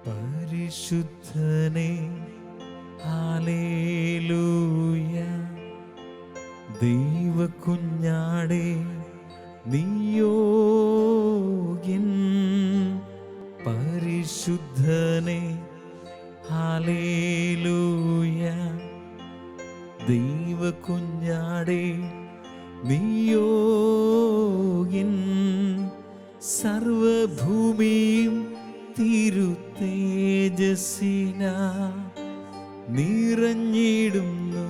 പരിശുദ്ധനേ hallelujah. ദൈവകുഞ്ഞാടേ നീയോഗ്യൻ. പരിശുദ്ധനേ hallelujah. ദൈവകുഞ്ഞാടേ നീയോഗ്യൻ. സർവഭൂമിയും തിരുതേജസ്സിന നിറഞ്ഞിടുന്നു.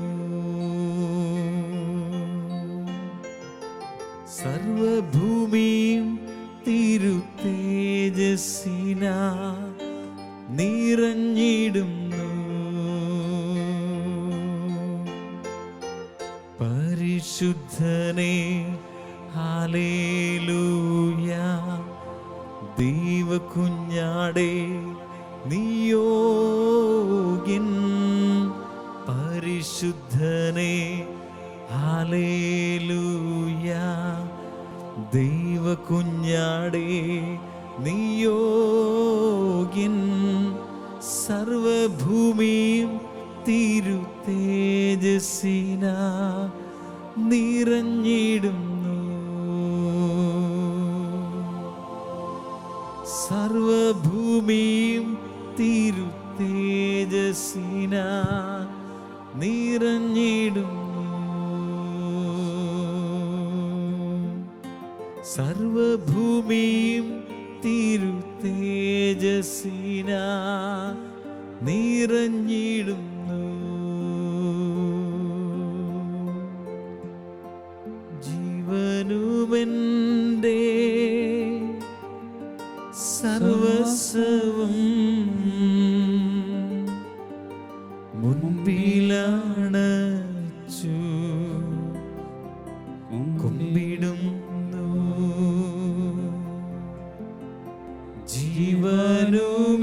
സർവഭൂമിയും തിരുതേജസ്സിന നിറഞ്ഞിടുന്നു. പരിശുദ്ധനേ hallelujah. ദൈവകുഞ്ഞാടേ നീയോഗ്യൻ. പരിശുദ്ധനേ hallelujah. ദൈവകുഞ്ഞാടേ നീയോഗ്യൻ. സർവഭൂമിയും തിരുതേജസ്സിന നിറഞ്ഞിടുന്നു. സർവഭൂമിയും തിരുതേജസ്സിന നിറഞ്ഞിടുന്നു. സർവഭൂമിയും തിരുതേജസ്സിന നിറഞ്ഞിടുന്നു. ജീവനുമെൻ്റെ സർവസ്വവും മുൻപിലണച്ചു കുമ്പിടുന്നു. ജീവനുമെൻ്റെ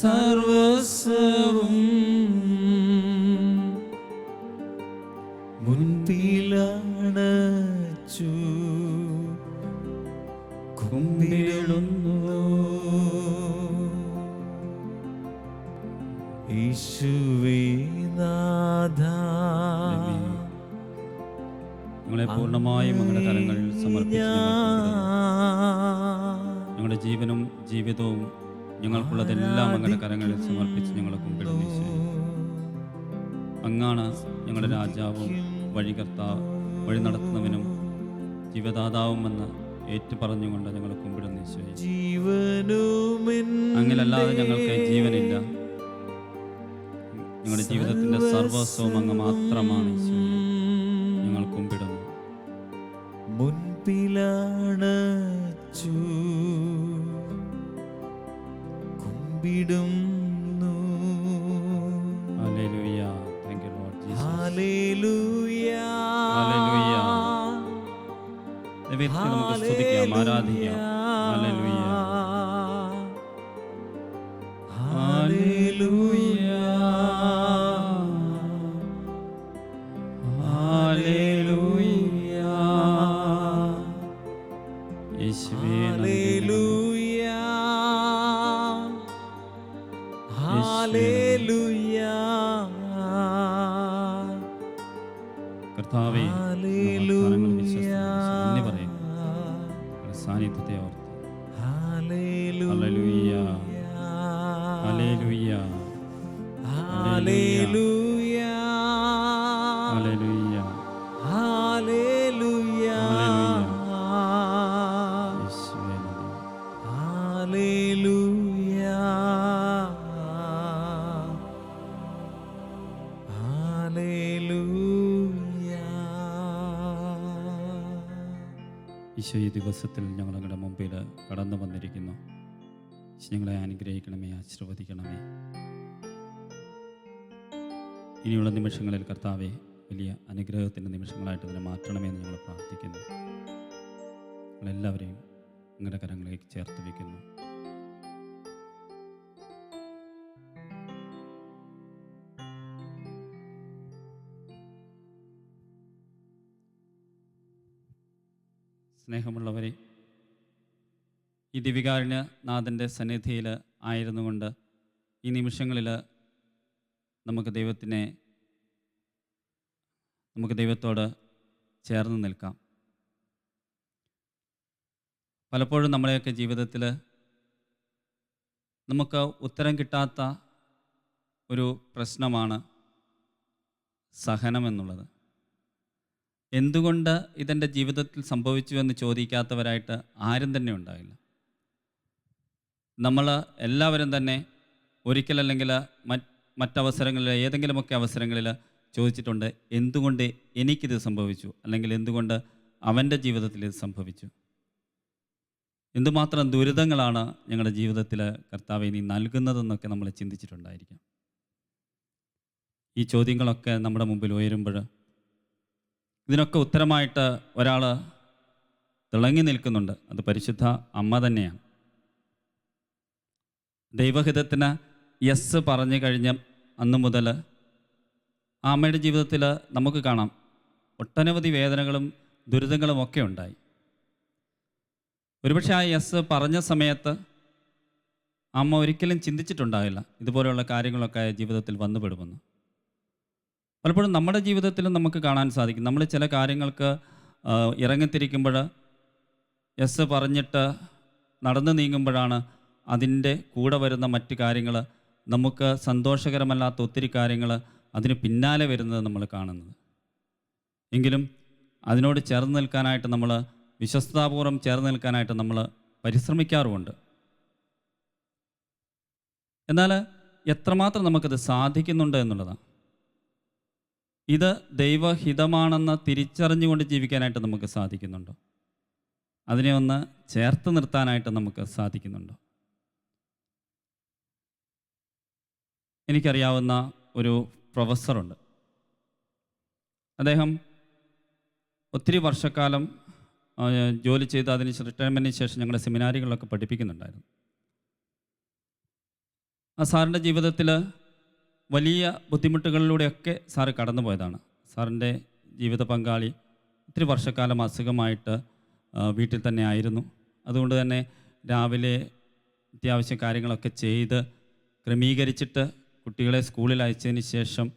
സർവസ്വവും മുൻപിലണച്ചു കുമ്പിടുന്നു. യേശുവേ നാഥാ, ഞങ്ങളെ പൂർണ്ണമായും ഞങ്ങളുടെ കരങ്ങളിൽ സമർപ്പിച്ച് ഞങ്ങളുടെ ജീവനും ജീവിതവും ഞങ്ങൾക്കുള്ളതെല്ലാം ഞങ്ങളുടെ കരങ്ങളിൽ സമർപ്പിച്ച് ഞങ്ങളെ കുമ്പിടുന്നു. അങ്ങാണ് ഞങ്ങളുടെ രാജാവും വഴികർത്താവ് വഴി നടത്തുന്നവനും ജീവദാതാവുമെന്ന് ഏറ്റുപറഞ്ഞുകൊണ്ട് ഞങ്ങളെ കുമ്പിടുന്നു. അങ്ങിലല്ലാതെ ഞങ്ങൾക്ക് ജീവനില്ല. ഞങ്ങളുടെ ജീവിതത്തിൻ്റെ സർവസ്വവും അങ്ങ് മാത്രമാണ്. ഞങ്ങൾ കുമ്പിടുന്നു. മുൻപിലണച്ചു കുമ്പിടുന്നു. ഹല്ലേലൂയ. Thank you lord Jesus. ഹല്ലേലൂയ. ഹല്ലേലൂയ. നമുക്ക് സ്തുതിക്കാം, ആരാധിക്കാം. ഹല്ലേലൂയ. ഹല്ലേലൂയ. ഹല്ലേലൂയ. യേശുവേ ഹല്ലേലൂയ. ഹല്ലേലൂയ. കർത്താവേ, ഹല്ലേലൂയ. പറയും സാന്നിധ്യത്തെ ഓർത്ത്. ഹല്ലേലൂയ. ഹല്ലേലൂയ. ഹല്ലേലൂയ. ഹല്ലേലൂയ. ഹല്ലേലൂയ. യേശുവേ നന്ദി. ഹല്ലേലൂയ. ഹല്ലേലൂയ. ഈശോ, ഈ ദിവസത്തിൽ ഞങ്ങൾ അങ്ങയുടെ മുമ്പിൽ കടന്നു വന്നിരിക്കുന്നു. ഞങ്ങളെ അനുഗ്രഹിക്കണമേ, ആശീർവദിക്കണമേ. ഇനിയുള്ള നിമിഷങ്ങളിൽ കർത്താവെ വലിയ അനുഗ്രഹത്തിൻ്റെ നിമിഷങ്ങളായിട്ട് ഇതിനെ മാറ്റണമെന്ന് ഞങ്ങൾ പ്രാർത്ഥിക്കുന്നു. ഞങ്ങളെല്ലാവരെയും നിങ്ങളുടെ കരങ്ങളിലേക്ക് ചേർത്ത് വയ്ക്കുന്നു. സ്നേഹമുള്ളവരെ, ഈ ദിവികാരുണ്യ നാഥൻ്റെ സന്നിധിയിൽ ആയിരുന്നു കൊണ്ട് ഈ നിമിഷങ്ങളിൽ നമുക്ക് ദൈവത്തോട് ചേർന്ന് നിൽക്കാം. പലപ്പോഴും നമ്മളെയൊക്കെ ജീവിതത്തിൽ നമുക്ക് ഉത്തരം കിട്ടാത്ത ഒരു പ്രശ്നമാണ് സഹനം എന്നുള്ളത്. എന്തുകൊണ്ട് ഇതെൻ്റെ ജീവിതത്തിൽ സംഭവിച്ചു എന്ന് ചോദിക്കാത്തവരായിട്ട് ആരും തന്നെ ഉണ്ടാവില്ല. നമ്മൾ എല്ലാവരും തന്നെ ഒരിക്കലല്ലെങ്കിൽ മറ്റവസരങ്ങളിൽ, ഏതെങ്കിലുമൊക്കെ അവസരങ്ങളിൽ ചോദിച്ചിട്ടുണ്ട്, എന്തുകൊണ്ട് എനിക്കിത് സംഭവിച്ചു, അല്ലെങ്കിൽ എന്തുകൊണ്ട് അവൻ്റെ ജീവിതത്തിൽ ഇത് സംഭവിച്ചു. എന്തുമാത്രം ദുരിതങ്ങളാണ് ഞങ്ങളുടെ ജീവിതത്തിൽ കർത്താവേ നീ നൽകുന്നതെന്നൊക്കെ നമ്മൾ ചിന്തിച്ചിട്ടുണ്ടായിരിക്കാം. ഈ ചോദ്യങ്ങളൊക്കെ നമ്മുടെ മുമ്പിൽ ഉയരുമ്പോൾ ഇതിനൊക്കെ ഉത്തരമായിട്ട് ഒരാൾ തിളങ്ങി നിൽക്കുന്നുണ്ട്. അത് പരിശുദ്ധ അമ്മ തന്നെയാണ്. ദൈവഹിതത്തിന് യെസ് പറഞ്ഞു കഴിഞ്ഞ അന്നു മുതൽ ആ അമ്മയുടെ ജീവിതത്തിൽ നമുക്ക് കാണാം ഒട്ടനവധി വേദനകളും ദുരിതങ്ങളും ഒക്കെ ഉണ്ടായി. ഒരുപക്ഷെ ആ യെസ് പറഞ്ഞ സമയത്ത് അമ്മ ഒരിക്കലും ചിന്തിച്ചിട്ടുണ്ടാകില്ല ഇതുപോലെയുള്ള കാര്യങ്ങളൊക്കെ ജീവിതത്തിൽ വന്നുപെടുമെന്ന്. പലപ്പോഴും നമ്മുടെ ജീവിതത്തിലും നമുക്ക് കാണാൻ സാധിക്കും, നമ്മൾ ചില കാര്യങ്ങൾക്ക് ഇറങ്ങിത്തിരിക്കുമ്പോൾ യെസ് പറഞ്ഞിട്ട് നടന്നു നീങ്ങുമ്പോഴാണ് അതിൻ്റെ കൂടെ വരുന്ന മറ്റ് കാര്യങ്ങൾ, നമുക്ക് സന്തോഷകരമല്ലാത്ത ഒത്തിരി കാര്യങ്ങൾ അതിന് പിന്നാലെ വരുന്നത് നമ്മൾ കാണുന്നത്. എങ്കിലും അതിനോട് ചേർന്ന് നിൽക്കാനായിട്ട് നമ്മൾ വിശ്വസ്തതാപൂർവ്വം ചേർന്ന് നിൽക്കാനായിട്ട് നമ്മൾ പരിശ്രമിക്കാറുമുണ്ട്. എന്നാൽ എത്രമാത്രം നമുക്കത് സാധിക്കുന്നുണ്ട് എന്നുള്ളതാണ്. ഇത് ദൈവഹിതമാണെന്ന് തിരിച്ചറിഞ്ഞുകൊണ്ട് ജീവിക്കാനായിട്ട് നമുക്ക് സാധിക്കുന്നുണ്ടോ? അതിനെ ഒന്ന് ചേർത്ത് നിർത്താനായിട്ട് നമുക്ക് സാധിക്കുന്നുണ്ടോ? എനിക്കറിയാവുന്ന ഒരു പ്രൊഫസറുണ്ട്. അദ്ദേഹം ഒത്തിരി വർഷക്കാലം ജോലി ചെയ്ത് അതിന് റിട്ടയർമെൻറ്റിന് ശേഷം ഞങ്ങളുടെ സെമിനാരികളിലൊക്കെ പഠിപ്പിക്കുന്നുണ്ടായിരുന്നു. ആ സാറിൻ്റെ ജീവിതത്തിൽ വലിയ ബുദ്ധിമുട്ടുകളിലൂടെയൊക്കെ സാറ് കടന്നു പോയതാണ്. സാറിൻ്റെ ജീവിത പങ്കാളി ഒത്തിരി വർഷക്കാലം അസുഖമായിട്ട് വീട്ടിൽ തന്നെ ആയിരുന്നു. അതുകൊണ്ട് തന്നെ രാവിലെ അത്യാവശ്യ കാര്യങ്ങളൊക്കെ ചെയ്ത് ക്രമീകരിച്ചിട്ട് കുട്ടികളെ സ്കൂളിൽ അയച്ചതിന് ശേഷം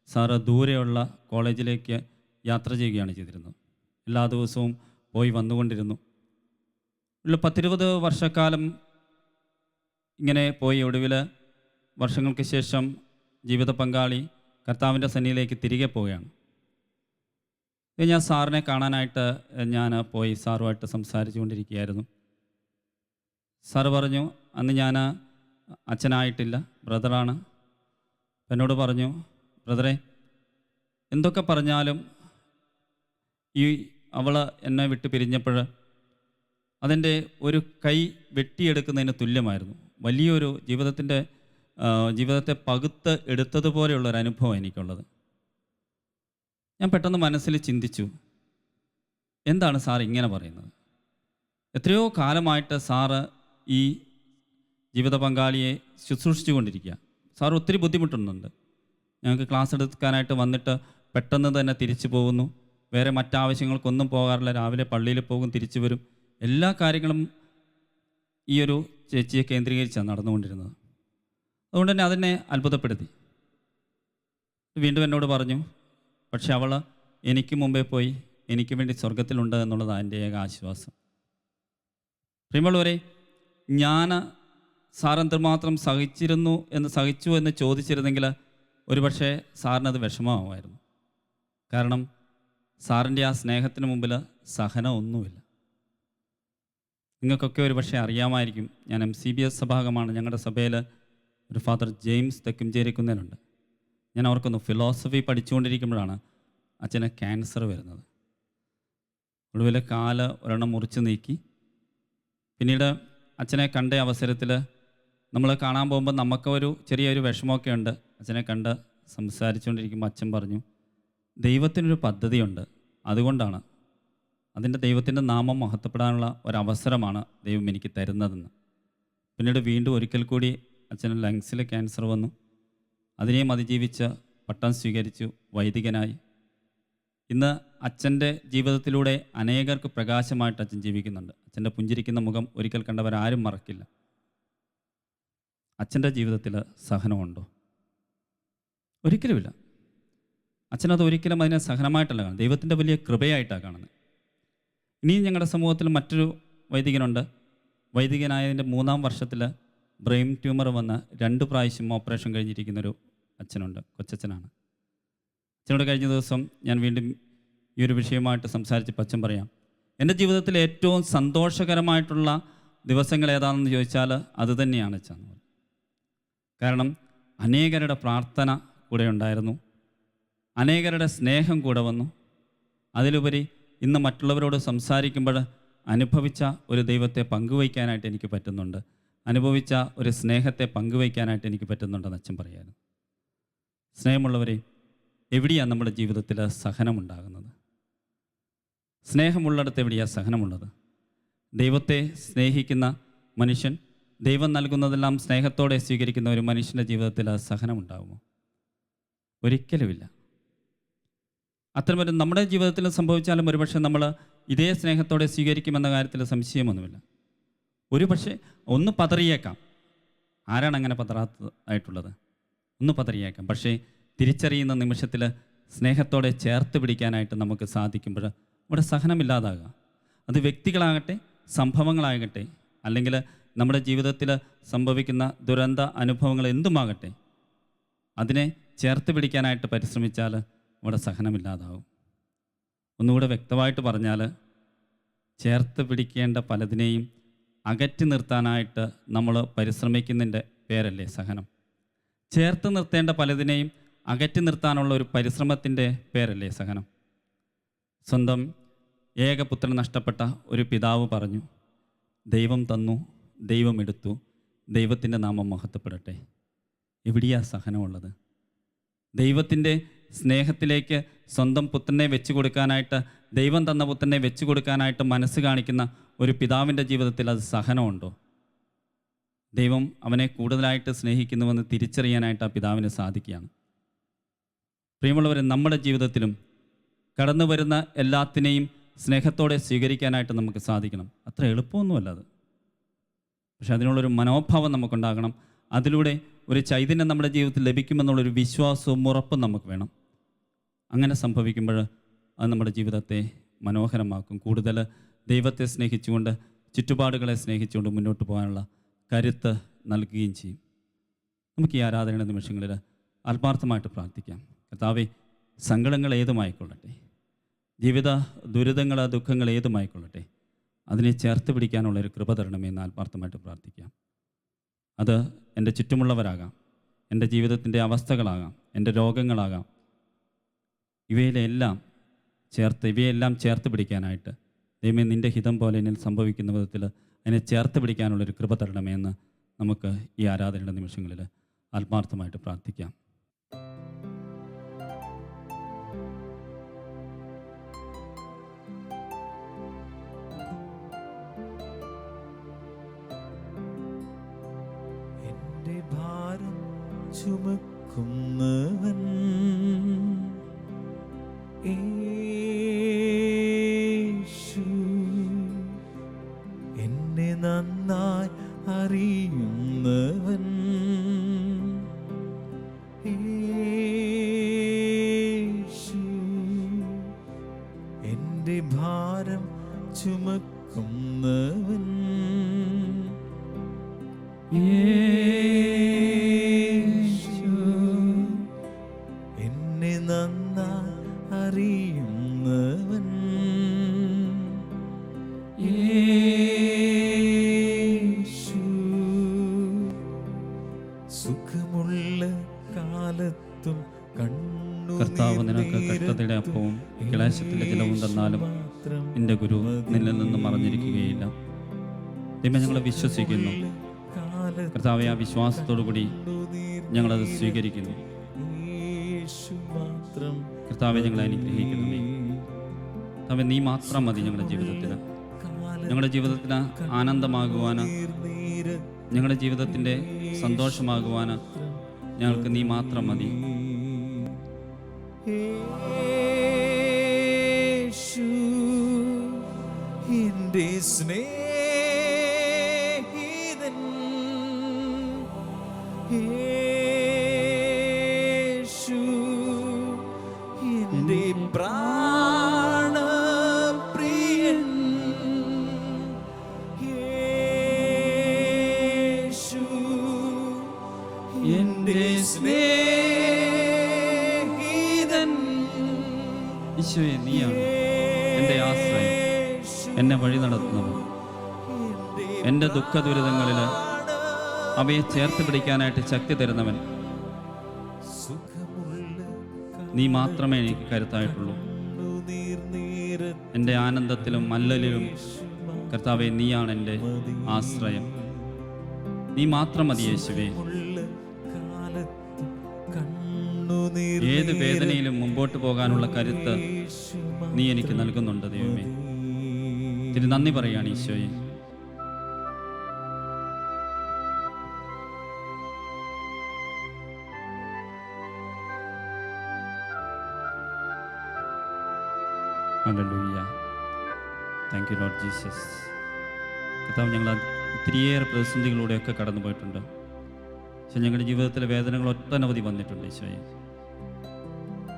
സാറ് ദൂരെയുള്ള കോളേജിലേക്ക് യാത്ര ചെയ്യുകയാണ് ചെയ്തിരുന്നത്. എല്ലാ ദിവസവും പോയി വന്നുകൊണ്ടിരുന്നു. 10-20 വർഷക്കാലം ഇങ്ങനെ പോയി ഒടുവിൽ വർഷങ്ങൾക്ക് ശേഷം ജീവിത പങ്കാളി കർത്താവിൻ്റെ സന്നിധിയിലേക്ക് തിരികെ പോവുകയാണ്. ഞാൻ സാറിനെ കാണാനായിട്ട് ഞാൻ പോയി സാറുമായിട്ട് സംസാരിച്ചു കൊണ്ടിരിക്കുകയായിരുന്നു. സാറ് പറഞ്ഞു, അന്ന് ഞാൻ അച്ഛനായിട്ടില്ല, ബ്രദറാണ്. എന്നോട് പറഞ്ഞു, ബ്രദറെ, എന്തൊക്കെ പറഞ്ഞാലും അവൾ എന്നെ വിട്ട് പിരിഞ്ഞപ്പോൾ അതെൻ്റെ ഒരു കൈ വെട്ടിയെടുക്കുന്നതിന് തുല്യമായിരുന്നു. വലിയൊരു ജീവിതത്തെ പകുത്ത് എടുത്തതുപോലെയുള്ളൊരു അനുഭവം എനിക്കുള്ളത്. ഞാൻ പെട്ടെന്ന് മനസ്സിൽ ചിന്തിച്ചു, എന്താണ് സാർ ഇങ്ങനെ പറയുന്നത്? എത്രയോ കാലമായിട്ട് സാറ് ഈ ജീവിത പങ്കാളിയെ ശുശ്രൂഷിച്ചു കൊണ്ടിരിക്കുക. സാർ ഒത്തിരി ബുദ്ധിമുട്ടുന്നുണ്ട്. ഞങ്ങൾക്ക് ക്ലാസ് എടുക്കാനായിട്ട് വന്നിട്ട് പെട്ടെന്ന് തന്നെ തിരിച്ചു പോകുന്നു. വേറെ മറ്റാവശ്യങ്ങൾക്കൊന്നും പോകാറില്ല. രാവിലെ പള്ളിയിൽ പോകും, തിരിച്ചു വരും. എല്ലാ കാര്യങ്ങളും ഈ ഒരു ചേച്ചിയെ കേന്ദ്രീകരിച്ചാണ് നടന്നുകൊണ്ടിരുന്നത്. അതുകൊണ്ട് തന്നെ അതിനെ അത്ഭുതപ്പെടുത്തി. വീണ്ടും എന്നോട് പറഞ്ഞു, പക്ഷെ അവൾ എനിക്ക് മുമ്പേ പോയി എനിക്ക് വേണ്ടി സ്വർഗത്തിലുണ്ട് എന്നുള്ളതാണ് എൻ്റെ ഏക ആശ്വാസം. പ്രിയമുള്ളവരെ, ഞാൻ സാർ എന്തുമാത്രം സഹിച്ചു എന്ന് ചോദിച്ചിരുന്നെങ്കിൽ ഒരുപക്ഷെ സാറിനത് വിഷമമാകുമായിരുന്നു. കാരണം സാറിൻ്റെ ആ സ്നേഹത്തിന് മുമ്പിൽ സഹനം ഒന്നുമില്ല. നിങ്ങൾക്കൊക്കെ ഒരു പക്ഷേ അറിയാമായിരിക്കും, ഞാൻ MCBS സഭാംഗമാണ്. ഞങ്ങളുടെ സഭയിൽ ഒരു ഫാദർ ജെയിംസ് തെക്കുംചേരിക്കുന്നതിലുണ്ട്. ഞാൻ അവർക്കൊന്ന് ഫിലോസഫി പഠിച്ചുകൊണ്ടിരിക്കുമ്പോഴാണ് അച്ഛന് ക്യാൻസർ വരുന്നത്. ഒടുവിൽ കാല് ഒരെണ്ണം മുറിച്ച് നീക്കി. പിന്നീട് അച്ഛനെ കണ്ട അവസരത്തിൽ നമ്മൾ കാണാൻ പോകുമ്പോൾ നമുക്കൊരു ചെറിയൊരു വിഷമമൊക്കെ ഉണ്ട്. അച്ഛനെ കണ്ട് സംസാരിച്ചുകൊണ്ടിരിക്കുമ്പോൾ അച്ഛൻ പറഞ്ഞു, ദൈവത്തിനൊരു പദ്ധതിയുണ്ട്, അതുകൊണ്ടാണ്, അതിൻ്റെ ദൈവത്തിൻ്റെ നാമം മഹത്വപ്പെടാനുള്ള ഒരവസരമാണ് ദൈവം എനിക്ക് തരുന്നതെന്ന്. പിന്നീട് വീണ്ടും ഒരിക്കൽ കൂടി അച്ഛന് ലങ്സിൽ ക്യാൻസർ വന്നു. അതിനെയും അതിജീവിച്ച് പട്ടം സ്വീകരിച്ചു, വൈദികനായി. ഇന്ന് അച്ഛൻ്റെ ജീവിതത്തിലൂടെ അനേകർക്ക് പ്രകാശമായിട്ട് അച്ഛൻ ജീവിക്കുന്നുണ്ട്. അച്ഛൻ്റെ പുഞ്ചിരിക്കുന്ന മുഖം ഒരിക്കൽ കണ്ടവരാരും മറക്കില്ല. അച്ഛൻ്റെ ജീവിതത്തിൽ സഹനമുണ്ടോ? ഒരിക്കലുമില്ല. അച്ഛനത് ഒരിക്കലും അതിനെ സഹനമായിട്ടല്ല കാണുന്നത്, ദൈവത്തിൻ്റെ വലിയ കൃപയായിട്ടാണ് കാണുന്നത്. ഇനിയും ഞങ്ങളുടെ സമൂഹത്തിൽ മറ്റൊരു വൈദികനുണ്ട്. വൈദികനായതിൻ്റെ 3-ാം വർഷത്തിൽ ബ്രെയിൻ ട്യൂമർ വന്ന് 2 പ്രാവശ്യം ഓപ്പറേഷൻ കഴിഞ്ഞിരിക്കുന്നൊരു അച്ഛനുണ്ട്, കൊച്ചച്ഛനാണ്. അച്ഛനോട് കഴിഞ്ഞ ദിവസം ഞാൻ വീണ്ടും ഈ ഒരു വിഷയമായിട്ട് സംസാരിച്ചപ്പോൾ അച്ഛൻ പറയാം, എൻ്റെ ജീവിതത്തിൽ ഏറ്റവും സന്തോഷകരമായിട്ടുള്ള ദിവസങ്ങൾ ഏതാണെന്ന് ചോദിച്ചാൽ അത് തന്നെയാണ് അച്ഛൻ. കാരണം അനേകരുടെ പ്രാർത്ഥന കൂടെ ഉണ്ടായിരുന്നു, അനേകരുടെ സ്നേഹം കൂടെ വന്നു. അതിലുപരി ഇന്ന് മറ്റുള്ളവരോട് സംസാരിക്കുമ്പോൾ അനുഭവിച്ച ഒരു ദൈവത്തെ പങ്കുവയ്ക്കാനായിട്ട് എനിക്ക് പറ്റുന്നുണ്ട്, അനുഭവിച്ച ഒരു സ്നേഹത്തെ പങ്കുവയ്ക്കാനായിട്ട് എനിക്ക് പറ്റുന്നുണ്ടെന്ന് അച്ഛൻ പറയായിരുന്നു. സ്നേഹമുള്ളവരെ, എവിടെയാണ് നമ്മുടെ ജീവിതത്തിൽ സഹനമുണ്ടാകുന്നത്? സ്നേഹമുള്ളിടത്ത് എവിടെയാണ് സഹനമുള്ളത്? ദൈവത്തെ സ്നേഹിക്കുന്ന മനുഷ്യൻ, ദൈവം നൽകുന്നതെല്ലാം സ്നേഹത്തോടെ സ്വീകരിക്കുന്ന ഒരു മനുഷ്യൻ്റെ ജീവിതത്തിൽ സഹനമുണ്ടാകുമോ? ഒരിക്കലുമില്ല. അത്തരമൊരു നമ്മുടെ ജീവിതത്തിൽ സംഭവിച്ചാലും ഒരുപക്ഷെ നമ്മൾ ഇതേ സ്നേഹത്തോടെ സ്വീകരിക്കുമെന്ന കാര്യത്തിൽ സംശയമൊന്നുമില്ല. ഒരുപക്ഷെ ഒന്ന് പതറിയേക്കാം. ആരാണ് അങ്ങനെ പതറാത്തതായിട്ടുള്ളത്? ഒന്ന് പതറിയേക്കാം. പക്ഷേ തിരിച്ചറിയുന്ന നിമിഷത്തിൽ സ്നേഹത്തോടെ ചേർത്ത് പിടിക്കാനായിട്ട് നമുക്ക് സാധിക്കുമ്പോൾ ഇവിടെ സഹനമില്ലാതാകുക. അത് വ്യക്തികളാകട്ടെ, സംഭവങ്ങളാകട്ടെ, അല്ലെങ്കിൽ നമ്മുടെ ജീവിതത്തിൽ സംഭവിക്കുന്ന ദുരന്ത അനുഭവങ്ങൾ എന്തുമാകട്ടെ, അതിനെ ചേർത്ത് പിടിക്കാനായിട്ട് പരിശ്രമിച്ചാൽ ഇവിടെ സഹനമില്ലാതാവും. ഒന്നുകൂടെ വ്യക്തമായിട്ട് പറഞ്ഞാൽ, ചേർത്ത് പിടിക്കേണ്ട പലതിനെയും അകറ്റി നിർത്താനായിട്ട് നമ്മൾ പരിശ്രമിക്കുന്നതിൻ്റെ പേരല്ലേ സഹനം? ചേർത്ത് നിർത്തേണ്ട പലതിനെയും അകറ്റി നിർത്താനുള്ള ഒരു പരിശ്രമത്തിൻ്റെ പേരല്ലേ സഹനം? സ്വന്തം ഏകപുത്രൻ നഷ്ടപ്പെട്ട ഒരു പിതാവ് പറഞ്ഞു, ദൈവം തന്നു, ദൈവം എടുത്തു, ദൈവത്തിൻ്റെ നാമം മഹത്വപ്പെടട്ടെ. എവിടെയാ സഹനമുള്ളത്? ദൈവത്തിൻ്റെ സ്നേഹത്തിലേക്ക് സ്വന്തം പുത്രനെ വെച്ചു കൊടുക്കാനായിട്ട്, ദൈവം തന്ന പുത്രനെ വെച്ചു കൊടുക്കാനായിട്ട് മനസ്സ് കാണിക്കുന്ന ഒരു പിതാവിൻ്റെ ജീവിതത്തിൽ അത് സഹനമുണ്ടോ? ദൈവം അവനെ കൂടുതലായിട്ട് സ്നേഹിക്കുന്നുവെന്ന് തിരിച്ചറിയാനായിട്ട് ആ പിതാവിന് സാധിക്കുകയാണ്. പ്രിയമുള്ളവരെ, നമ്മുടെ ജീവിതത്തിലും കടന്നു വരുന്ന എല്ലാത്തിനെയും സ്നേഹത്തോടെ സ്വീകരിക്കാനായിട്ട് നമുക്ക് സാധിക്കണം. അത്ര എളുപ്പമൊന്നുമല്ല അത്. പക്ഷെ അതിനുള്ളൊരു മനോഭാവം നമുക്കുണ്ടാകണം. അതിലൂടെ ഒരു ചൈതന്യം നമ്മുടെ ജീവിതത്തിൽ ലഭിക്കുമെന്നുള്ളൊരു വിശ്വാസവും ഉറപ്പും നമുക്ക് വേണം. അങ്ങനെ സംഭവിക്കുമ്പോൾ അത് നമ്മുടെ ജീവിതത്തെ മനോഹരമാക്കും. കൂടുതൽ ദൈവത്തെ സ്നേഹിച്ചുകൊണ്ട്, ചുറ്റുപാടുകളെ സ്നേഹിച്ചുകൊണ്ട് മുന്നോട്ട് പോകാനുള്ള കരുത്ത് നൽകുകയും ചെയ്യും. നമുക്ക് ഈ ആരാധനയുടെ നിമിഷങ്ങളിൽ ആത്മാർത്ഥമായിട്ട് പ്രാർത്ഥിക്കാം. കർത്താവേ, സങ്കടങ്ങൾ ഏതുമായിക്കൊള്ളട്ടെ, ജീവിത ദുരിതങ്ങൾ, ദുഃഖങ്ങൾ ഏതുമായിക്കൊള്ളട്ടെ, അതിനെ ചേർത്ത് പിടിക്കാനുള്ളൊരു കൃപ തരണമെന്ന് ആത്മാർത്ഥമായിട്ട് പ്രാർത്ഥിക്കാം. അത് എൻ്റെ ചുറ്റുമുള്ളവരാകാം, എൻ്റെ ജീവിതത്തിൻ്റെ അവസ്ഥകളാകാം, എൻ്റെ രോഗങ്ങളാകാം. ഇവയെല്ലാം ചേർത്ത് പിടിക്കാനായിട്ട് ദൈവമേ, നിൻ്റെ ഹിതം പോലെ എന്നിൽ സംഭവിക്കുന്ന വിധത്തിൽ അതിനെ ചേർത്ത് പിടിക്കാനുള്ളൊരു കൃപ തരണമേ എന്ന് നമുക്ക് ഈ ആരാധനയുടെ നിമിഷങ്ങളിൽ ആത്മാർത്ഥമായിട്ട് പ്രാർത്ഥിക്കാം. എൻ്റെ ഭാരം ചുമക്കുന്നവൻ യേശു, എന്നെ നന്നായി അറിയുന്നവൻ യേശു, എൻ്റെ ഭാരം ചുമക്കുന്നവൻ യേശു, എന്നെ നന്നായി അറിയുന്നവൻ യേശു, സുഖമുള്ള കാലത്തും കർത്താവ് നിനക്ക് കഷ്ടതയുടെ അപ്പവും ക്ലേശത്തിൻ്റെ ജലവും തന്നാലും നിന്റെ ഗുരു നിന്നിൽ നിന്ന് മറഞ്ഞിരിക്കുകയില്ല. ദൈവമേ, ഞങ്ങൾ വിശ്വസിക്കുന്നു. കർത്താവെ, ആ വിശ്വാസത്തോടു കൂടി ഞങ്ങളത് സ്വീകരിക്കുന്നു. കർത്താവെ, ഞങ്ങളെ അനുഗ്രഹിക്കണമേ. കർത്താവെ, നീ മാത്രം മതി ഞങ്ങളുടെ ജീവിതത്തിന് ആനന്ദമാകുവാന്, ഞങ്ങളുടെ ജീവിതത്തിൻ്റെ സന്തോഷമാകുവാന് ഞങ്ങൾക്ക് നീ മാത്രം മതി. എൻ്റെ സ്നേഹിതൻ യേശു, എൻ്റെ പ്രാണപ്രിയൻ യേശു, എൻ്റെ സ്നേഹിതൻ. ഈശോയെ, നീയാണ് എൻ്റെ ആശ്രയം, എന്നെ വഴി നടത്തുന്നവൻ. എൻ്റെ ദുഃഖ ദുരിതങ്ങളിൽ അവയെ ചേർത്ത് പിടിക്കാനായിട്ട് ശക്തി തരുന്നവൻ. നീ മാത്രമേ എനിക്ക് കരുത്തായിട്ടുള്ളൂ. എൻ്റെ ആനന്ദത്തിലും മല്ലലിലും കർത്താവേ, നീയാണ് എൻ്റെ ആശ്രയം. നീ മാത്രം മതി യേശുവേ. ഏത് വേദനയിലും മുമ്പോട്ട് പോകാനുള്ള കരുത്ത് നീ എനിക്ക് നൽകുന്നുണ്ട് ദൈവമേ. തിരി നന്ദി പറയാണ് ഈശോയെ. Hallelujah. Thank you lord Jesus. കർത്താവ്, ഞങ്ങൾ ഒത്തിരിയേറെ പ്രതിസന്ധികളിലൂടെയൊക്കെ കടന്നു പോയിട്ടുണ്ട്. പക്ഷെ ഞങ്ങളുടെ ജീവിതത്തിലെ വേദനകൾ ഒട്ടനവധി വന്നിട്ടുണ്ട് ഈശോയെ.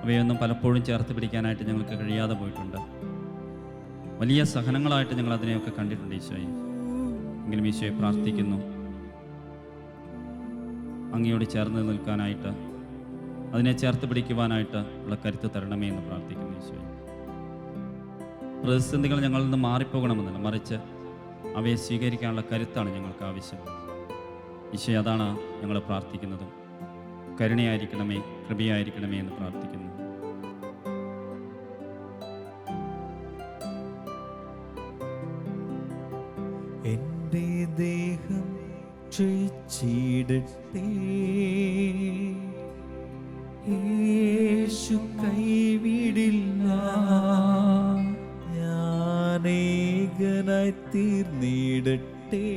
അവയൊന്നും പലപ്പോഴും ചേർത്ത് പിടിക്കാനായിട്ട് ഞങ്ങൾക്ക് കഴിയാതെ പോയിട്ടുണ്ട്. വലിയ സഹനങ്ങളായിട്ട് ഞങ്ങൾ അതിനെയൊക്കെ കണ്ടിട്ടുണ്ട് ഈശോയെ. എങ്കിലും ഈശോയെ പ്രാർത്ഥിക്കുന്നു, അങ്ങയോട് ചേർന്ന് നിൽക്കാനായിട്ട്, അതിനെ ചേർത്ത് പിടിക്കുവാനായിട്ട് ഉള്ള കരുത്ത് തരണമേ എന്ന് പ്രാർത്ഥിക്കുന്നു ഈശോയെ. പ്രതിസന്ധികൾ ഞങ്ങളിൽ നിന്ന് മാറിപ്പോകണമെന്നല്ല, മറിച്ച് അവയെ സ്വീകരിക്കാനുള്ള കരുത്താണ് ഞങ്ങൾക്ക് ആവശ്യം. ഈശോയെ, അതാണ് ഞങ്ങൾ പ്രാർത്ഥിക്കുന്നത്. കരുണയായിരിക്കണമേ, കൃപയായിരിക്കണമേ എന്ന് പ്രാർത്ഥിക്കുന്നു. എൻ്റെ ദേഹം ക്ഷയിച്ചിടട്ടെ, യേശു കൈവിടില്ല. ഞാനേകനായി തീർന്നിടട്ടെ,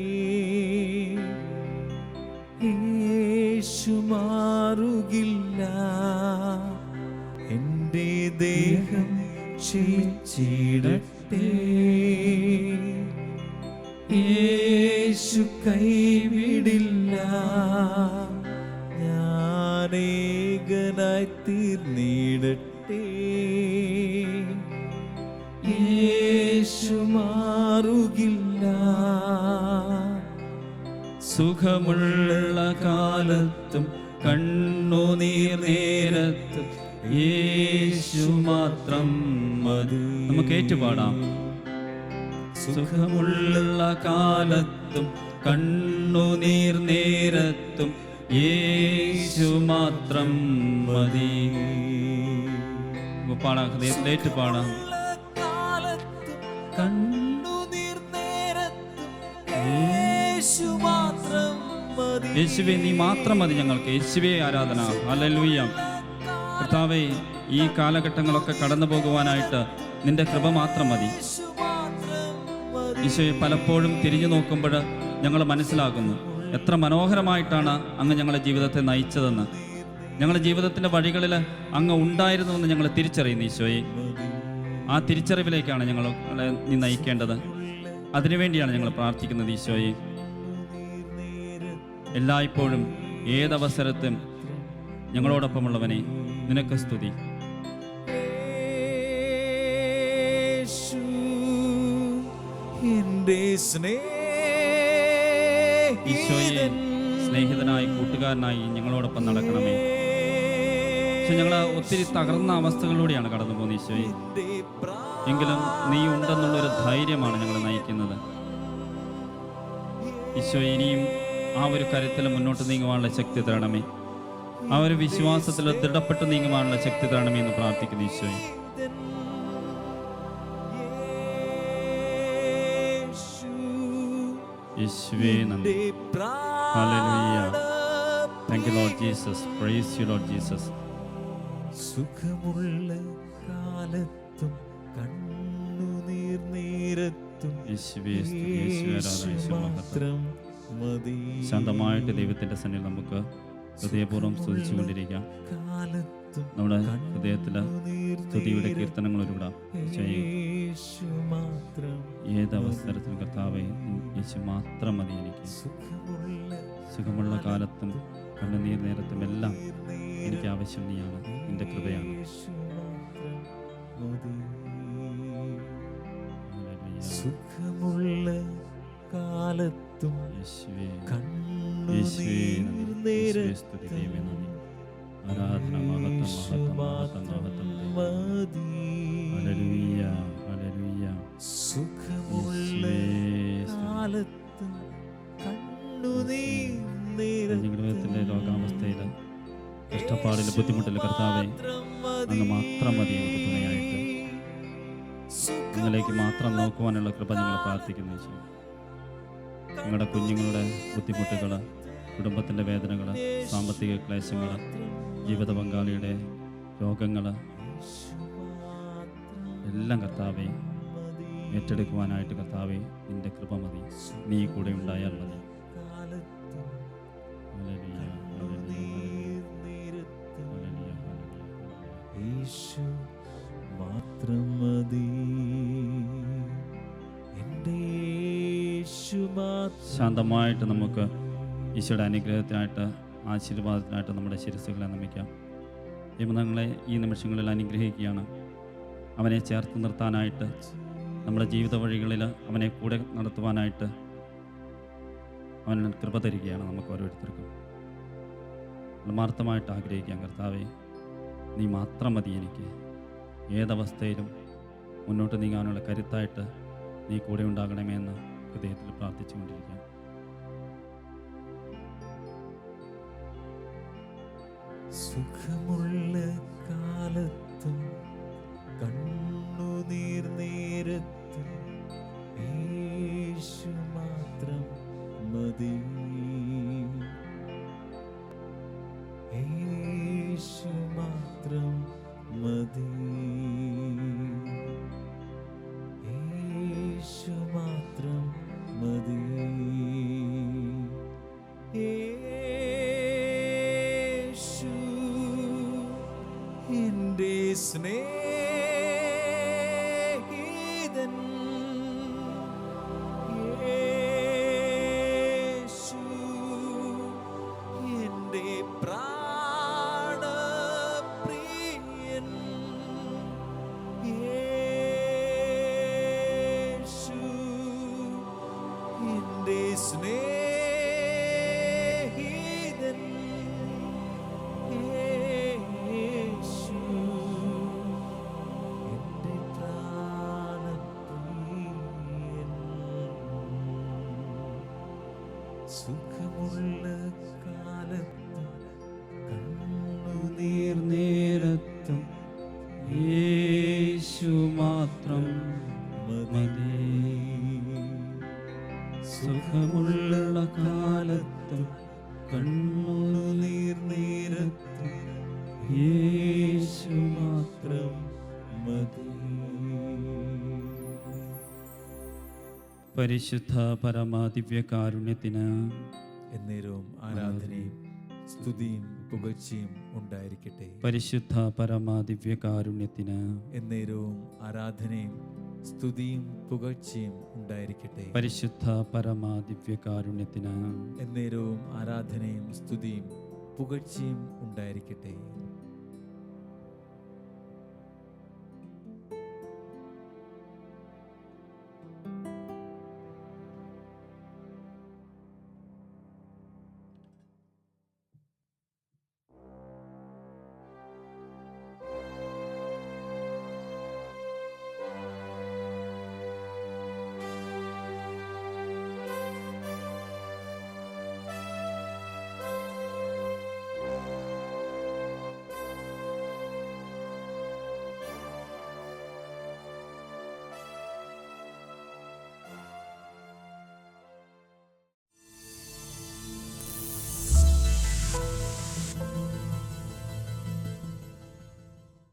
യേശു മാറുകില്ല. എൻ്റെ ദേഹം ക്ഷയിച്ചിടട്ടെ, യേശു കൈവിടില്ല. ഞാനേകനായി തീർന്നിടട്ടെ, യേശു മാറുകില്ല. സുഖമുള്ള കാലത്തും കണ്ണുനീർ നേരത്തും യേശു മാത്രം മതി. നമുക്ക് ഏറ്റുപാടാം. സുഖമുള്ള കാലത്തും കണ്ണുനീർ നേരത്തും യേശു മാത്രം മതി. പാടാം, ഹൃദയത്തിലേറ്റ് പാടാം. കണ്ണുനീർ നേരത്തും യേശു മാത്രം മതി. യേശുവേ, നീ മാത്രം മതി ഞങ്ങൾക്ക്. യേശുവേ ആരാധന. ഹല്ലേലൂയ. കർത്താവേ, ഈ കാലഘട്ടങ്ങളൊക്കെ കടന്നു പോകുവാനായിട്ട് നിന്റെ കൃപ മാത്രം മതി. ഈശോയെ, പലപ്പോഴും തിരിഞ്ഞു നോക്കുമ്പോൾ ഞങ്ങൾ മനസ്സിലാക്കുന്നു എത്ര മനോഹരമായിട്ടാണ് അങ്ങ് ഞങ്ങളുടെ ജീവിതത്തെ നയിച്ചതെന്ന്. ഞങ്ങളുടെ ജീവിതത്തിൻ്റെ വഴികളിൽ അങ്ങ് ഉണ്ടായിരുന്നുവെന്ന് ഞങ്ങൾ തിരിച്ചറിയുന്നു ഈശോയെ. ആ തിരിച്ചറിവിലേക്കാണ് ഞങ്ങളെ നീ നയിക്കേണ്ടത്. അതിനുവേണ്ടിയാണ് ഞങ്ങൾ പ്രാർത്ഥിക്കുന്നത് ഈശോയെ. എല്ലായ്പ്പോഴും ഏതവസരത്തും ഞങ്ങളോടൊപ്പമുള്ളവനെ, നിനക്ക് സ്തുതി. ഈശോയെ, സ്നേഹിതനായി കൂട്ടുകാരനായി ഞങ്ങളോടൊപ്പം നടക്കണമേ. പക്ഷെ ഞങ്ങൾ ഒത്തിരി തകർന്ന അവസ്ഥകളിലൂടെയാണ് കടന്നു പോകുന്നത് ഈശോയെ. എങ്കിലും നീ ഉണ്ടെന്നുള്ളൊരു ധൈര്യമാണ് ഞങ്ങളെ നയിക്കുന്നത് ഈശോയെ. ഇനിയും ആ ഒരു കരുത്തിൽ മുന്നോട്ട് നീങ്ങുവാനുള്ള ശക്തി തരണമേ. ആ ഒരു വിശ്വാസത്തിൽ ദൃഢപ്പെട്ട് നീങ്ങുവാനുള്ള ശക്തി തരണമേ എന്ന് പ്രാർത്ഥിക്കുന്നു ഈശോയെ. യേശുവേ നന്ദി. ഹല്ലേലൂയ. Thank you lord Jesus. Praise you lord Jesus. സുഖമുള്ള കാലത്തും കണ്ണുനീർ നേരത്തും യേശുവേ സ്തുതി, യേശുവേ ആരാധന, യേശുവേ മഹത്വം. മതി. ശാന്തമായിട്ട് ദൈവത്തിന്റെ സന്നിധിയിൽ നമുക്ക് ഹൃദയപൂർവ്വം സ്തുതിച്ചുകൊണ്ടിരിക്കാം. നമ്മുടെ ഹൃദയത്തില് സ്തുതിയുടെ കീർത്തനങ്ങൾ ഒരുവിടാം. യേശു മാത്രം ഏത് അവസരത്തിലും കർത്താവെ യേശു മാത്രം മതി എനിക്ക്. സുഖമുള്ള കാലത്തും കണ്ണുനീർ നേരത്തും എല്ലാം എനിക്ക് ആവശ്യം നീയാണ്, നിന്റെ കൃപയാണ്. യേശു മാത്രം മതി. ഹല്ലേലൂയ. സുഖമുള്ള കാലത്തും യേശുവേ, യേശുവേ കണ്ണുനീർ നന്ദി. യേശുവേ സ്തുതി, ദൈവമേ നന്ദി. ആരാധന, മഹത്വം, യേശു മഹത്വം, മഹത്വം, മാത്രം മഹത്വം. മതി. ഹല്ലേലൂയ, ഹല്ലേലൂയ. സുഖമുള്ള യേശുവേ സ്തുതി. കാലത്തും കണ്ണുനീർ ജീവിതത്തിൻ്റെ രോഗാവസ്ഥയിൽ, കഷ്ടപ്പാടിൽ, ബുദ്ധിമുട്ടിൽ കർത്താവെ അങ്ങ് മാത്രം മതി എനിക്ക് തുണയായിട്ട്. നിങ്ങളിലേക്ക് മാത്രം നോക്കുവാനുള്ള കൃപ ഞങ്ങൾ പ്രാർത്ഥിക്കുന്നു യേശു. നിങ്ങളുടെ കുഞ്ഞുങ്ങളുടെ ബുദ്ധിമുട്ടുകൾ, കുടുംബത്തിൻ്റെ വേദനകൾ, സാമ്പത്തിക ക്ലേശങ്ങൾ, ജീവിത പങ്കാളിയുടെ രോഗങ്ങൾ എല്ലാം കർത്താവെ ഏറ്റെടുക്കുവാനായിട്ട് കർത്താവെ നിൻ്റെ കൃപ മതി, നീ കൂടെ ഉണ്ടായാൽ മതി. ഹല്ലേലൂയ, ഹല്ലേലൂയ, ഹല്ലേലൂയ, ഹല്ലേലൂയ. യേശു മാത്രം മതി. എൻ്റെ യേശു മാത്രം. ശാന്തമായിട്ട് നമുക്ക് ഈശോയുടെ അനുഗ്രഹത്തിനായിട്ട്, ആശീർവാദത്തിനായിട്ട് നമ്മുടെ ശിരസ്സുകളെ നമിക്കാം. ദൈവം ഞങ്ങളെ ഈ നിമിഷങ്ങളിൽ അനുഗ്രഹിക്കുകയാണ്. അവനെ ചേർത്ത് നിർത്താനായിട്ട്, നമ്മുടെ ജീവിത വഴികളിൽ അവനെ കൂടെ നടത്തുവാനായിട്ട് അവൻ കൃപ തരികയാണ് നമുക്ക് ഓരോരുത്തർക്കും. ആത്മാർത്ഥമായിട്ട് ആഗ്രഹിക്കാം, കർത്താവേ നീ മാത്രം മതി എനിക്ക്. ഏതവസ്ഥയിലും മുന്നോട്ട് നീങ്ങാനുള്ള കരുത്തായിട്ട് നീ കൂടെ ഉണ്ടാകണമേ എന്ന് ഹൃദയത്തിൽ പ്രാർത്ഥിച്ചുകൊണ്ടിരിക്കാം. സുഖമുള്ള കാലത്തും കണ്ണുനീർ നേരത്തും യേശു മാത്രം മതി. യേശു മാത്രം മതി. യേശു മാത്രം മതി. യേശു എൻ്റെ സ്നേഹിതൻ. യേശു എൻ്റെ പ്രാണപ്രിയൻ. യേശു എൻ്റെ സ്നേഹിതൻ. യേശു എൻ്റെ പ്രാണപ്രിയൻ. സുഖമുള്ള കാലത്തും കണ്ണുനീർ നേരത്തും യേശു മാത്രം മതി. സുഖമുള്ള കാലത്തും കണ്ണുനീർ നേരത്തും യേശു മാത്രം മതി. പരിശുദ്ധ പരമാദിവ്യകാരുണ്യത്തിന് എന്നേരവും ആരാധനയും സ്തുതിയും പുകഴ്ചയും ഉണ്ടായിരിക്കട്ടെ. പരിശുദ്ധ പരമാദിവ്യകാരുണ്യത്തിന് എന്നേരവും ആരാധനയും സ്തുതിയും പുകഴ്ചയും ഉണ്ടായിരിക്കട്ടെ. പരിശുദ്ധ പരമാദിവ്യകാരുണ്യത്തിന് എന്നേരവും ആരാധനയും സ്തുതിയും പുകഴ്ചയും ഉണ്ടായിരിക്കട്ടെ.